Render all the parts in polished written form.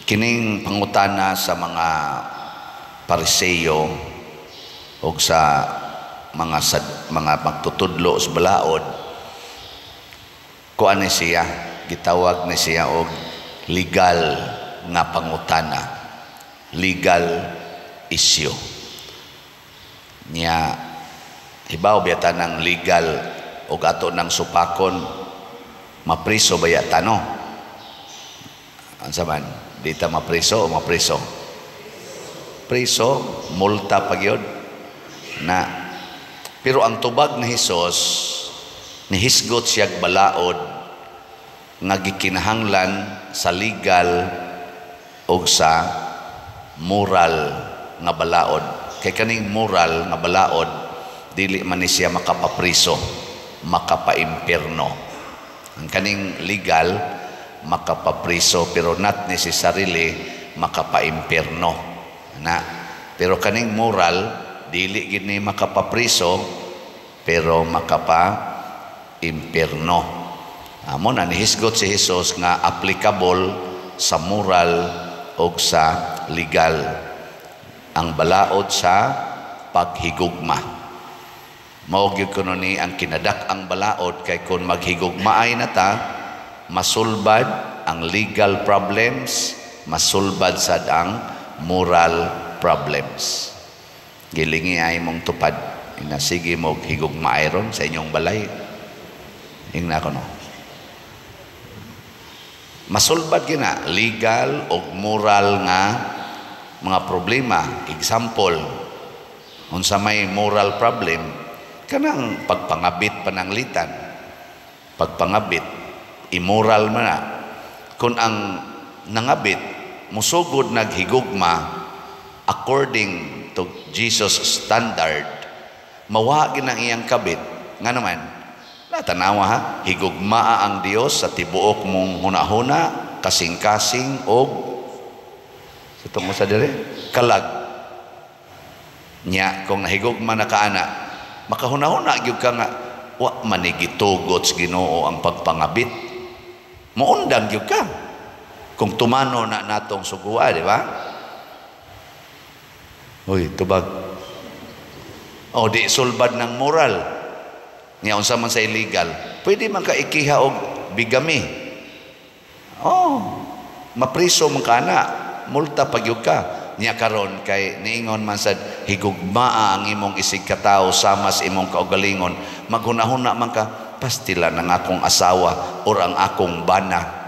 Kining pangutana sa mga Pariseyo o sa mga magtutudlo sa balaod, kuan ni siya, gitawag ni siya og legal nga pangutana, legal issue niya. Hibaw biyata ng legal o ato ng supakon, mapriso ba yata, no? Ansa man, dita mapriso o mapriso? Priso, multa pagyod na. Pero ang tubag ni Hesus, nihisgot siyag balaod nga gikinahanglan sa legal o sa moral nga balaod. Kay kaning moral nga balaod, dili man ni siya makapapriso, makapaimpierno. Ang kaning legal, makapapriso, pero not necessarily makapaimpierno na. Pero kaning moral, dili gini makapapriso, pero makapaimpierno. Amo na nihisgot si Jesus nga applicable sa moral o sa legal ang balaod sa paghigugma. Mao gyud kuno ni ang kinadak ang balaod, kay kun maghigugmaay na ta, masulbad ang legal problems, masulbad sad ang moral problems. Gilingi ay mong tupad, inasige mo higugmaay ron sa inyong balay. Ingna ko no. Masulbad gina legal o moral nga mga problema. Example, unsa may moral problem, kanang pagpangabit pananglitan. Pagpangabit, immoral man na. Kung ang nangabit, musugod naghigugma according to Jesus standard, mawagi ng iyang kabit. Nga naman, natanawa ha, higugmaa ang Dios sa tibuok mong hunahuna, kasing-kasing o sa tungo sa dire, kalag nya. Kung nahigugma na kaana, makahunahuna gyud ka nga, wa manigitugot sa Ginoo ang pagpangabit, muundang gyud ka kung tumano na natong sugua, di ba? Uy, tubag. O di sulbad ng moral. Nga unsa man sa illegal, pwede man ka ikiha og bigami. Mapriso man ka na, multa pagyud ka. Nya karon kay niingon man sad higugmaa ang imong isig katao sama sa imong kaugalingon, maghunahuna man ka, pastila ng akong asawa or ang akong bana.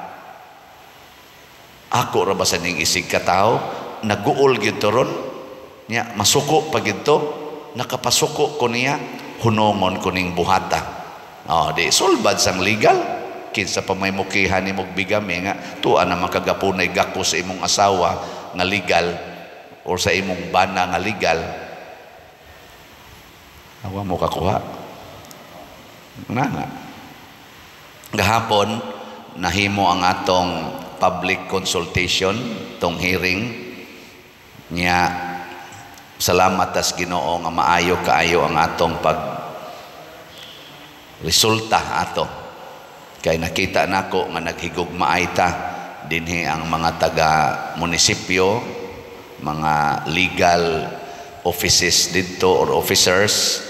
Ako ra ba sa ning isig katao, naguol gyud ron nya, masuko pa gyud to, nakapasuko ko niya, hunongon ko ning buhata. Di sulbad sang legal. Kinsa pa may mukihan ni mog bigami nga tuwa na makagapunay gako sa imong asawa nga legal or sa imong bana nga legal. Awa mo kakuha nga. Gahapon nahimo ang atong public consultation, tong hearing niya. Salamat tas Ginoo nga maayo kaayo ang atong pag resulta ato, kay nakita nako nga naghigugmaay ta dinhi ang mga taga munisipyo, mga legal offices dito or officers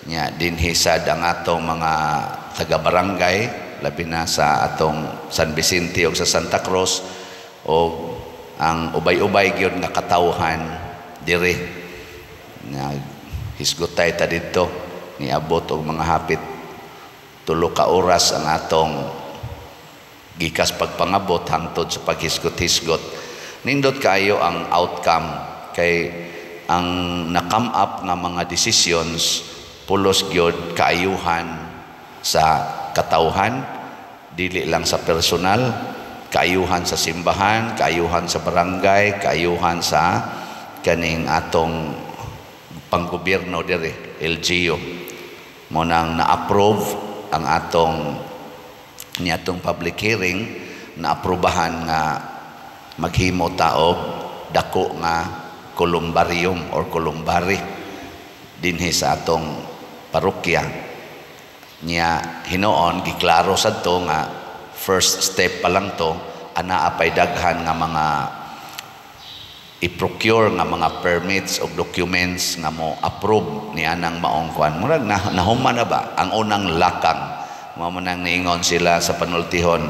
nya, dinhi sad ang atong mga taga barangay, labi na sa atong San Vicente o sa Santa Cruz, o ang ubay-ubay gyud nga katawhan dire. Hisgotay ta dito, niabot og mga hapit 3 ka oras ang atong gikas pagpangabot hangtod sa paghisgot-hisgot. Nindot kayo ang outcome, kay ang na-come up nga mga decisions pulos gyud kaayuhan sa katawhan, dili lang sa personal, kaayuhan sa simbahan, kaayuhan sa barangay, kaayuhan sa kaning atong panggobyerno dire, LGU. Mo nang na-approve ang atong niatong public hearing, na-aprobahan nga maghimo taog dako nga columbarium or columbary dinhi sa atong parokya. Nya hinoon giklaro sad to nga first step pa lang to, ana apay daghan nga mga i-procure nga mga permits o documents nga mo approve ni anang maong kuan. Murag nahuman na ba ang unang lakang, mao man niingon sila sa panultihon,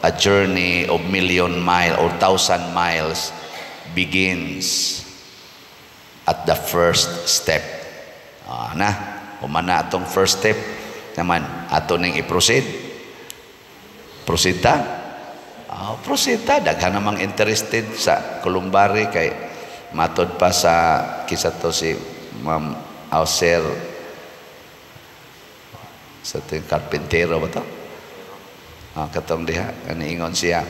a journey of million mile or 1,000 miles begins at the first step. Humana atong first step naman ato ning i-proceed. Proceed ta? Proceed ta. Daghan namang interested sa Columbari kay matod pa sa kisa to si Ma'am Auser sa ting karpentero ba to? Katong diha kaniingon siya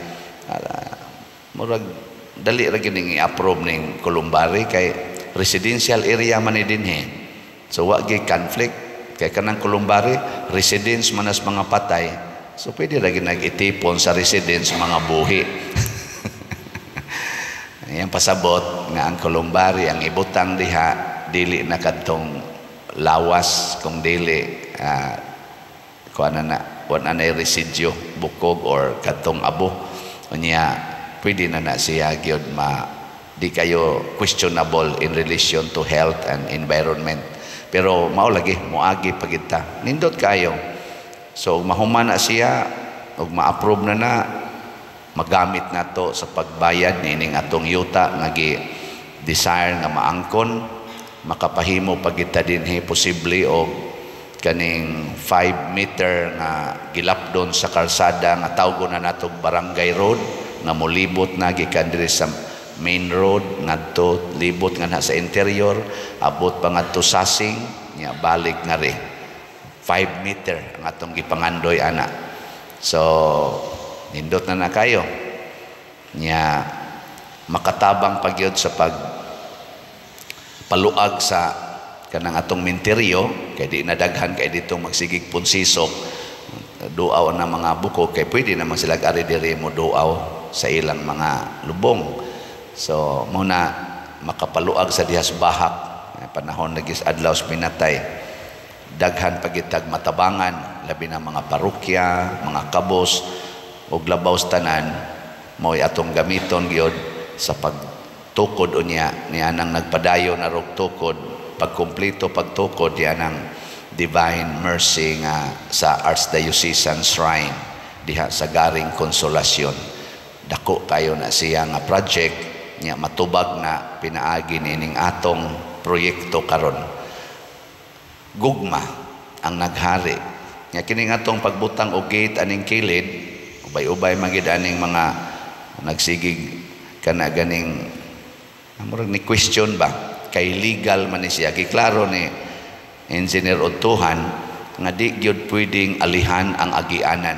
murag dali ra gyud ning i-approve ning Columbari kay residential area man ni dinhi. So wa gyud conflict kay kanang Columbari residence manas mga patay. So pwede lagi nag-itipon sa residence mga buhi. Yang pasabot nga ang Columbari ang ibutang diha dili na kadtong lawas kung dili kuan na residyo bukog or kadtong abo unya pwede na siya gyud di kayo questionable in relation to health and environment. Pero mao lagi moagi pagita nindot kayo. So mahuman na siya ug ma-approve na magamit nato sa pagbayad nining atong yuta nga gi-desire nga maangkon makapahimo pagita dinhi posible og kaning 5 meter nga gilapdon sa kalsada nga tawgon na natog barangay road nga molibot na gikan diri sa main road ngadto libot nga sa interior abot pa ngadto Sasing nya balik nga ri 5 meter ang atong gipangandoy ana. So nindot na kayo nya makatabang pagyod sa pag paluag sa kanang atong minteryo kay di nadaghan kay ditong magsigig punsisok duaw na mga buko kay pwede naman sila ari diri mo duaw sa ilang mga lubong. So muna makapaluag sa dihas bahak panahon lagi adlaw pinatay daghan pagitag matabangan labi na mga parokya, mga kabos ug labaw tanan mo'y atong gamiton gyud sa pagtukod unya nianang nagpadayon na rog tukod pagkumpleto pagtukod yanang Divine Mercy nga sa Archdiocesan Shrine diha sa Garing Konsolasyon. Dako kayo na siya nga project nya matubag na pinaagi nining atong proyekto karon. Gugma ang naghari nga kining atong pagbutang og gate aning kilid ubay-ubay magid aning mga nagsigig kana ganing murag ni question ba kay legal man ni siya giklaro ni Engineer Utuhan nga di gyud pwedeng alihan ang agianan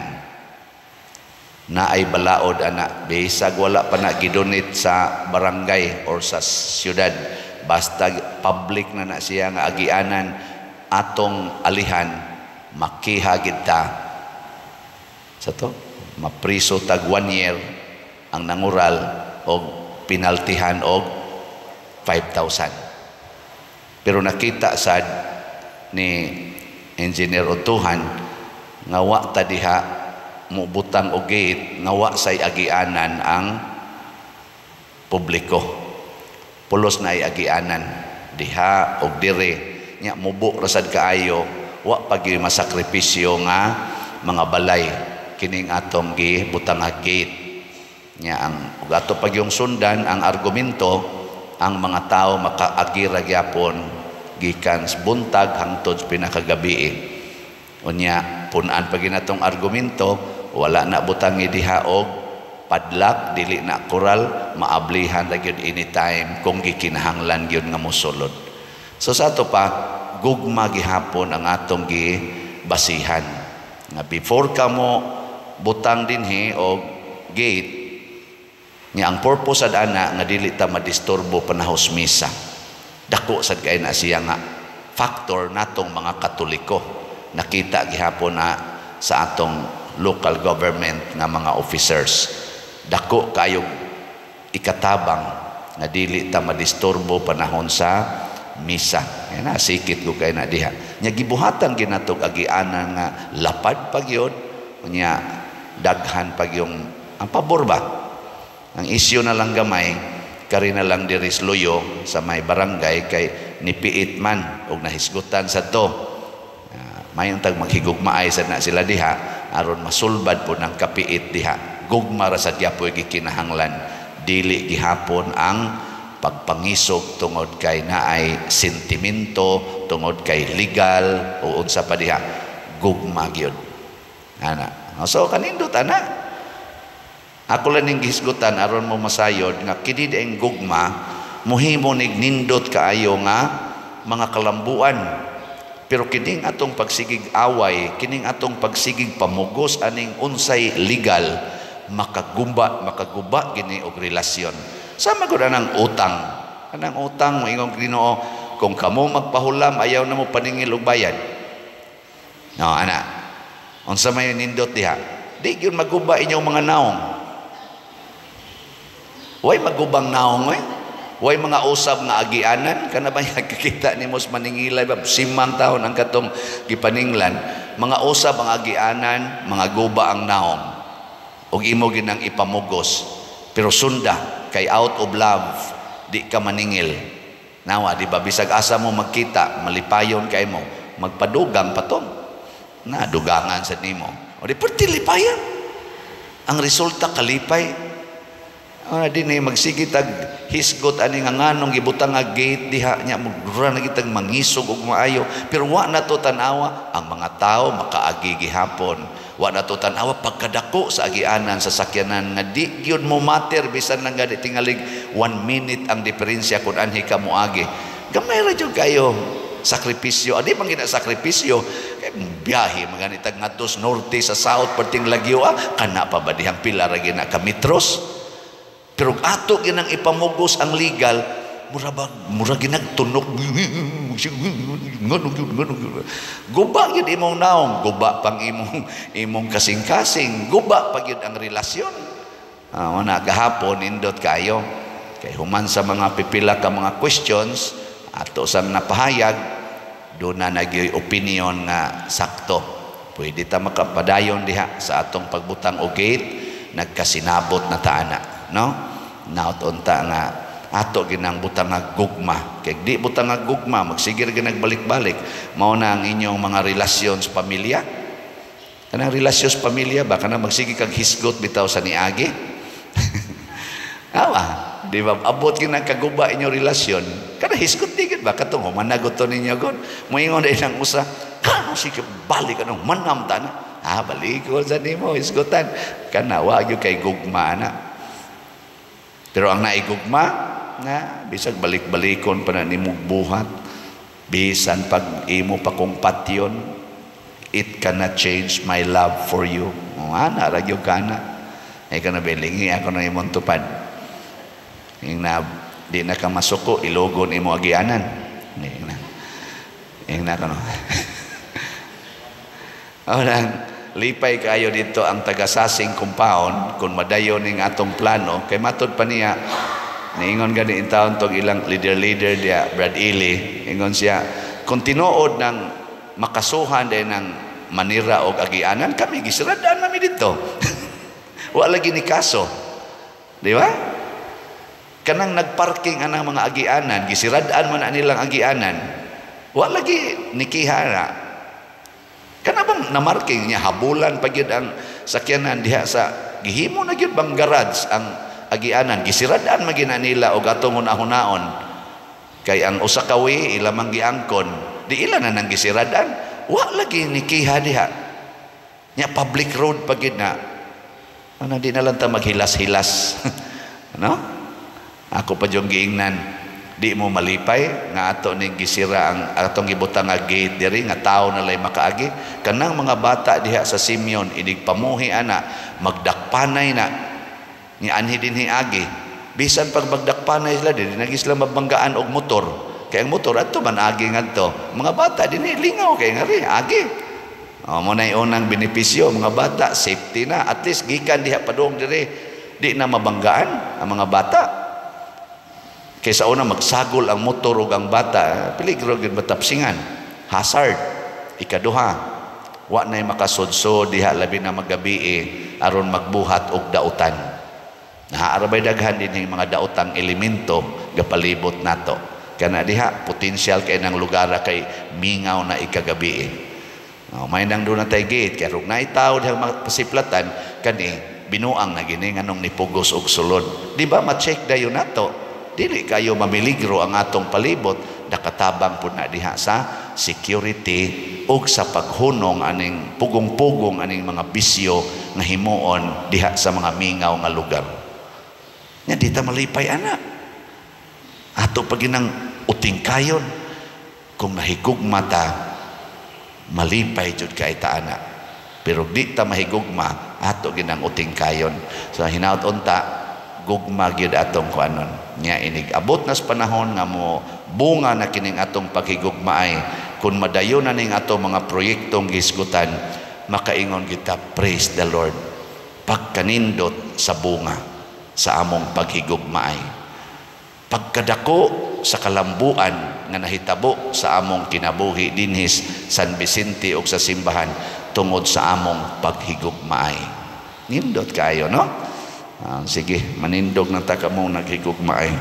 na ay balaod ana bisag wala pa na gidonate sa barangay or sa syudad basta public na siya nga agianan atong alihan makiha kita sa to mapriso tag 1 year ang nangural og pinaltihan og 5,000. Pero nakita sad ni Engineer Utuhan nga wa ta diha mo butang og gate nga wa say agianan ang publiko pulos na ay agianan diha og dire nya mubo rasad kaayo wa pagi masakripisyo nga mga balay kining atong gibutang nga gate nya ang ug ato pag yung sundan ang argumento ang mga tao makaagira gyapon gikan sa buntag hangtod sa pinakagabi unya punan pag natong argumento wala na butangi diha og padlak dili na koral maablihan ra gyud anytime kung gikinahanglan gyud nga mosulod. So sa ato pa gugma gihapon ang atong gibasihan nga before ka mo butang dinhi og gate nya ang purpose sad ana nga dili ta madisturbo panahos misa. Dako sad kay na siya nga factor natong mga Katoliko nakita gihapon na sa atong local government nga mga officers. Dako kayo ikatabang nga dili ta madisturbo panahon sa misa. Yan na, sikit ko kayo na diha. Nya gibuhatan ginatog agianan nga lapad pagyod, nya daghan pagyong ang pabor ba? Ang isyu na lang gamay kari na lang diri sa Luyo sa may barangay kay nipiit man og nahisgutan sa to. Mayon tag maghigugmaay sad na sila diha aron masulbad po ng kapiit diha. Gugma ra sad gyapoy gikinahanglan, dili gihapon ang pagpangisog tungod kay naay sentimento, tungod kay legal o unsa pa diha. Gugma gyud ana. So kanindot ana. Ako lang ning gihisgutan aron mo masayod nga kini daing gugma muhimo nig nindot kaayo nga mga kalambuan. Pero kining atong pagsigig away, kining atong pagsigig pamugos aning unsay legal, makaguba gini og relasyon. Sama gud anang utang. Anang utang moingon Ginoo, kung kamo magpahulam ayaw na mo paningil og bayad. No, ana. Unsa may nindot diha? Di gyud maguba inyong mga naong. Way magubang naong way mga usab nga agianan kana ba nakikita nimo sa maningilay ba simang taon ang katong gipaninglan, mga usab ang agianan, mga guba ang naong ug imo ginang ipamugos pero sunda kay out of love di ka maningil. Nawa di ba bisag asa mo magkita malipayon kay mo magpadugang patong na dugangan sa nimo o di perti lipayan ang resulta kalipay. Dinay magsige tag hisgot ani nga nganong gibutang nga gate diha nya mura na kitag mangisog og maayo pero wa na to tanawa ang mga tao makaagi gihapon, wa na to tanawa pagkadako sa agianan sa sakyanan nga di gyud mo matter bisan lang gadi tingalig 1 minute ang diferensya kun anhi ka moagi. Gamay ra jud kayo sakripisyo, adi man gina sakripisyo kay biyahe maganitag ngadtos norte sa south perting Lagyo kana pa ba dihang pila ra gina ka metros. Pero ato ginang ipamugos ang legal, mura ginagtunok. Guba yun imong naong, guba pang imong kasing-kasing, guba pag yun ang relasyon. Wana gahapon indot kayo. Kay human sa mga pipila ka mga questions, ato sang napahayag, doon na nagyoy opinion nga sakto. Pwede ta makapadayon diha sa atong pagbutang o gate, nagkasinabot na taana. No? Naot unta nga ato ginang butang nga gugma. Kay di butang nga gugma, magsigir ginagbalik-balik. Mao na ang inyong mga relasyon sa pamilya. Kanang relasyon sa pamilya ba kanang magsige kag hisgot bitaw sa niagi? Awa, di ba abot ginang kaguba inyong relasyon. Kanang hisgot digid ba katong managot to ninyo gud. Moingon dai nang usa, kano sige balik anong manam ta na. Balik ko sa nimo hisgotan. Kana wa gyud kay gugma na. Pero ang naigugma na bisag balik-balikon pa na nimong buhat, bisan pag imo pa kong patyon, it cannot change my love for you. Ana ragyo kana. Ay kana belingi ako na imong tupad. Ing na di na ka masuko ilogon imo agianan. Ing na kano. Orang lipay kayo dito ang taga-Sasing compound kung madayon ning atong plano kay matud pa niya niingon gani in taon tong ilang leader dia Brad Ely ingon siya kung tinuod ng makasuhan din ng manira og agianan kami gisradaan nami dito. Wa lagi ni kaso, di ba? Kanang nagparking anang mga agianan gisiradaan man nilang agianan, wa lagi nikihara. Kana bang namarking niya habulan pagyud ang sakyanan diha sa gihimo na gyud bang garage ang agianan gisiradaan magina nila og atong hunaon kay ang usa ka way ilamang giangkon di ila na nang gisiradaan wa lagi nikiha diha nya public road pagyud na ana di na lang ta maghilas-hilas. No? Ako pa jung giingnan di mo malipay nga ato ning gisira ang atong gibutang nga gate diri nga tawo na lay makaagi kanang mga bata diha sa Simeon inig pamuhi ana magdakpanay na ni anhi dinhi agi bisan pag magdakpanay sila dili nagis sila mabanggaan og motor kay ang motor adto man agi ngadto mga bata dinhi lingaw kay ngari agi mo nay unang benepisyo mga bata safety na at least gikan diha padung diri di na mabanggaan ang mga bata. Kaysa una magsagol ang motor ug ang bata, peligro gyud matapsingan. Hazard. Ikaduha, wa nay makasudsod diha labi na magabi aron magbuhat og dautan. Naarabay daghan din yung mga daotang elemento gapalibot nato. Kana diha potensyal kay nang lugar kay mingaw na ikagabi. May nang doon na tayo gate kay rug naitaw dihang pasiplatan kani binuang na gini nganong nipugos og sulod. Di ba ma-check dayon nato? Dili kayo mamiligro ang atong palibot, nakatabang po na diha sa security ug sa paghunong aning pugong-pugong aning mga bisyo nga himuon diha sa mga mingaw nga lugar. Nya di ta malipay ana. Ato paginang utingkayon kung nahigugma ta malipay jud kay ta ana. Pero di ta mahigugma ato ginang utingkayon. So hinaut unta gugma gyud atong kuanon. Nya inig abot nas panahon nga mo bunga na kining atong paghigugmaay kung madayon na ning atong mga proyektong gisgutan makaingon kita praise the Lord pagkanindot sa bunga sa among paghigugmaay pagkadako sa kalambuan nga nahitabo sa among kinabuhi dinhis San Vicente o sa simbahan tungod sa among paghigugmaay. Nindot kayo, no? Sige, manindog na ta kamong naghigugmaay.